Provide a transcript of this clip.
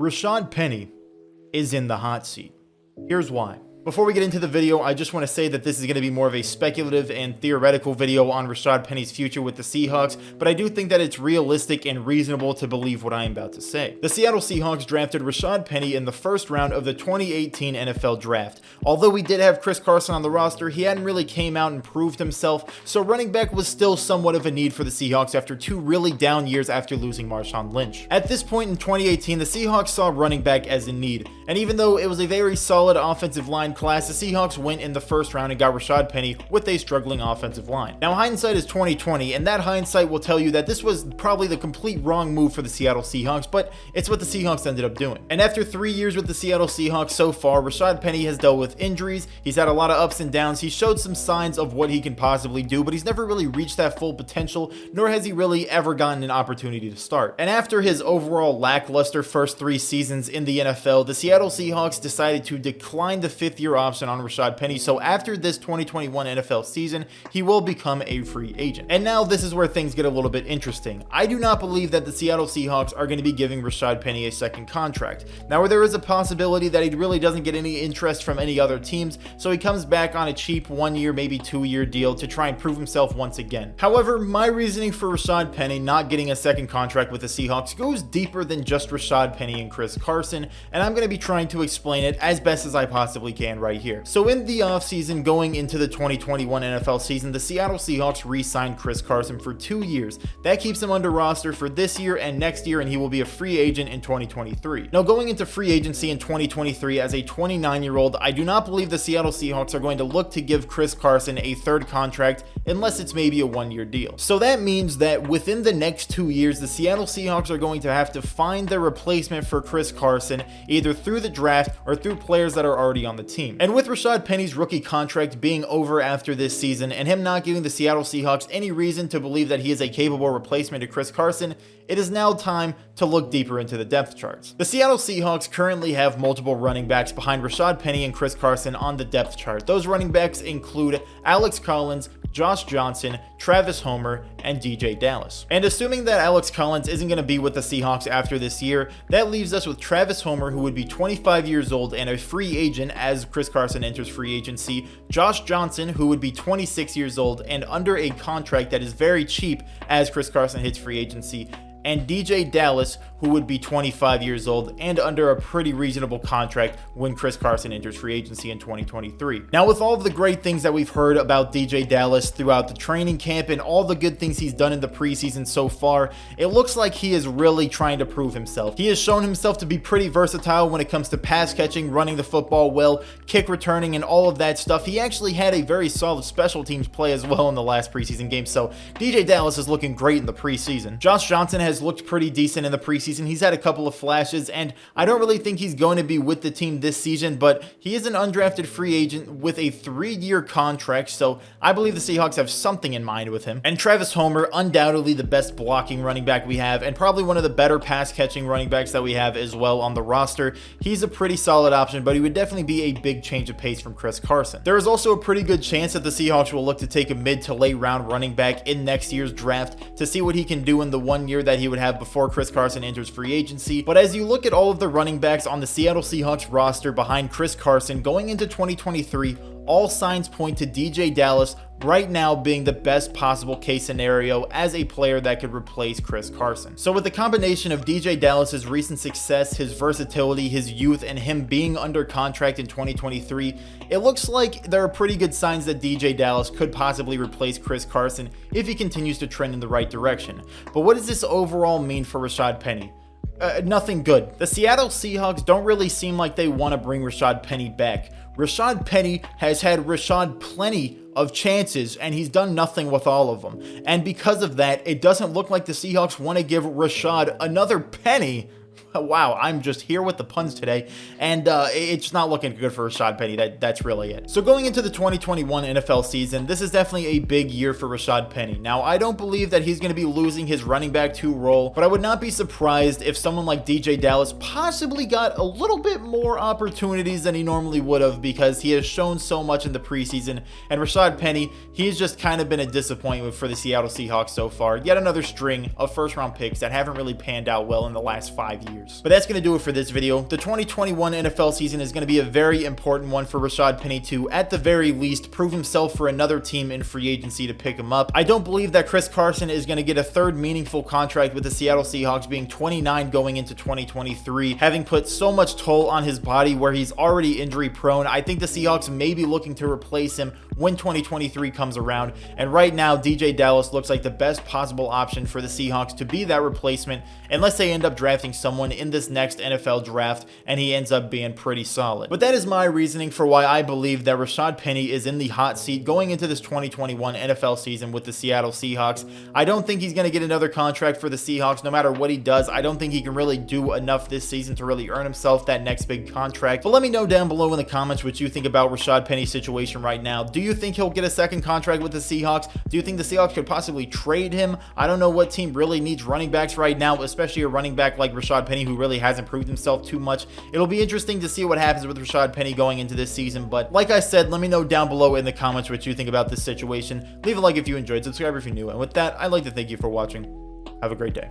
Rashaad Penny is in the hot seat. Here's why. Before we get into the video, I just want to say that this is going to be more of a speculative and theoretical video on Rashaad Penny's future with the Seahawks, but I do think that it's realistic and reasonable to believe what I am about to say. The Seattle Seahawks drafted Rashaad Penny in the first round of the 2018 NFL Draft. Although we did have Chris Carson on the roster, he hadn't really came out and proved himself, so running back was still somewhat of a need for the Seahawks after two really down years after losing Marshawn Lynch. At this point in 2018, the Seahawks saw running back as a need, and even though it was a very solid offensive line class, the Seahawks went in the first round and got Rashaad Penny with a struggling offensive line. Now, hindsight is 2020, and that hindsight will tell you that this was probably the complete wrong move for the Seattle Seahawks, but it's what the Seahawks ended up doing. And after 3 years with the Seattle Seahawks so far, Rashaad Penny has dealt with injuries, he's had a lot of ups and downs, he showed some signs of what he can possibly do, but he's never really reached that full potential, nor has he really ever gotten an opportunity to start. And after his overall lackluster first 3 seasons in the NFL, the Seattle Seahawks decided to decline the 5th-year option on Rashaad Penny, so after this 2021 NFL season, he will become a free agent. And now this is where things get a little bit interesting. I do not believe that the Seattle Seahawks are going to be giving Rashaad Penny a second contract. Now, there is a possibility that he really doesn't get any interest from any other teams, so he comes back on a cheap 1 year, maybe 2 year deal to try and prove himself once again. However, my reasoning for Rashaad Penny not getting a second contract with the Seahawks goes deeper than just Rashaad Penny and Chris Carson, and I'm going to be trying to explain it as best as I possibly can right here. So in the offseason going into the 2021 NFL season, the Seattle Seahawks re-signed Chris Carson for 2 years. That keeps him under roster for this year and next year, and he will be a free agent in 2023. Now, going into free agency in 2023 as a 29-year-old, I do not believe the Seattle Seahawks are going to look to give Chris Carson a third contract unless it's maybe a 1-year deal. So that means that within the next 2 years, the Seattle Seahawks are going to have to find their replacement for Chris Carson either through the draft or through players that are already on the team. And with Rashaad Penny's rookie contract being over after this season and him not giving the Seattle Seahawks any reason to believe that he is a capable replacement to Chris Carson, it is now time to look deeper into the depth charts. The Seattle Seahawks currently have multiple running backs behind Rashaad Penny and Chris Carson on the depth chart. Those running backs include Alex Collins, Josh Johnson, Travis Homer, and Deejay Dallas. And assuming that Alex Collins isn't going to be with the Seahawks after this year, that leaves us with Travis Homer, who would be 25 years old and a free agent as Chris Carson enters free agency, Josh Johnson, who would be 26 years old and under a contract that is very cheap as Chris Carson hits free agency, and Deejay Dallas, who would be 25 years old and under a pretty reasonable contract when Chris Carson enters free agency in 2023. Now, with all of the great things that we've heard about Deejay Dallas throughout the training camp and all the good things he's done in the preseason so far, it looks like he is really trying to prove himself. He has shown himself to be pretty versatile when it comes to pass catching, running the football well, kick returning, and all of that stuff. He actually had a very solid special teams play as well in the last preseason game, so Deejay Dallas is looking great in the preseason. Josh Johnson has looked pretty decent in the preseason. He's had a couple of flashes, and I don't really think he's going to be with the team this season, but he is an undrafted free agent with a 3-year contract, so I believe the Seahawks have something in mind with him. And Travis Homer, undoubtedly the best blocking running back we have, and probably one of the better pass catching running backs that we have as well on the roster. He's a pretty solid option, but he would definitely be a big change of pace from Chris Carson. There is also a pretty good chance that the Seahawks will look to take a mid to late round running back in next year's draft to see what he can do in the 1 year that he would have before Chris Carson enters free agency. But as you look at all of the running backs on the Seattle Seahawks roster behind Chris Carson going into 2023, all signs point to Deejay Dallas right now being the best possible case scenario as a player that could replace Chris Carson. So with the combination of Deejay Dallas's recent success, his versatility, his youth, and him being under contract in 2023, it looks like there are pretty good signs that Deejay Dallas could possibly replace Chris Carson if he continues to trend in the right direction. But what does this overall mean for Rashaad Penny? Nothing good. The Seattle Seahawks don't really seem like they want to bring Rashaad Penny back. Rashaad Penny has had Rashaad plenty of chances, and he's done nothing with all of them. And because of that, it doesn't look like the Seahawks want to give Rashaad another penny. Wow, I'm just here with the puns today, and it's not looking good for Rashaad Penny. That's really it. So going into the 2021 NFL season, this is definitely a big year for Rashaad Penny. Now, I don't believe that he's going to be losing his running back 2 role, but I would not be surprised if someone like Deejay Dallas possibly got a little bit more opportunities than he normally would have, because he has shown so much in the preseason, and Rashaad Penny, he's just kind of been a disappointment for the Seattle Seahawks so far. Yet another string of first-round picks that haven't really panned out well in the last 5 years. years. But that's going to do it for this video. The 2021 NFL season is going to be a very important one for Rashaad Penny to, at the very least, prove himself for another team in free agency to pick him up. I don't believe that Carson is going to get a third meaningful contract with the Seattle Seahawks, being 29 going into 2023, having put so much toll on his body where he's already injury prone. I think the Seahawks may be looking to replace him when 2023 comes around, and right now Deejay looks like the best possible option for the Seahawks to be that replacement, unless they end up drafting someone in this next NFL draft and he ends up being pretty solid. But that is my reasoning for why I believe that Rashaad Penny is in the hot seat going into this 2021 NFL season with the Seattle Seahawks. I don't think he's going to get another contract for the Seahawks no matter what he does. I don't think he can really do enough this season to really earn himself that next big contract. But let me know down below in the comments what you think about Rashaad Penny's situation right now. Do you think he'll get a second contract with the Seahawks? Do you think the Seahawks could possibly trade him? I don't know what team really needs running backs right now, especially a running back like Rashaad Penny who really hasn't proved himself too much. It'll be interesting to see what happens with Rashaad Penny going into this season, but like I said, let me know down below in the comments what you think about this situation. Leave a like if you enjoyed, subscribe if you're new, and with that, I'd like to thank you for watching. Have a great day.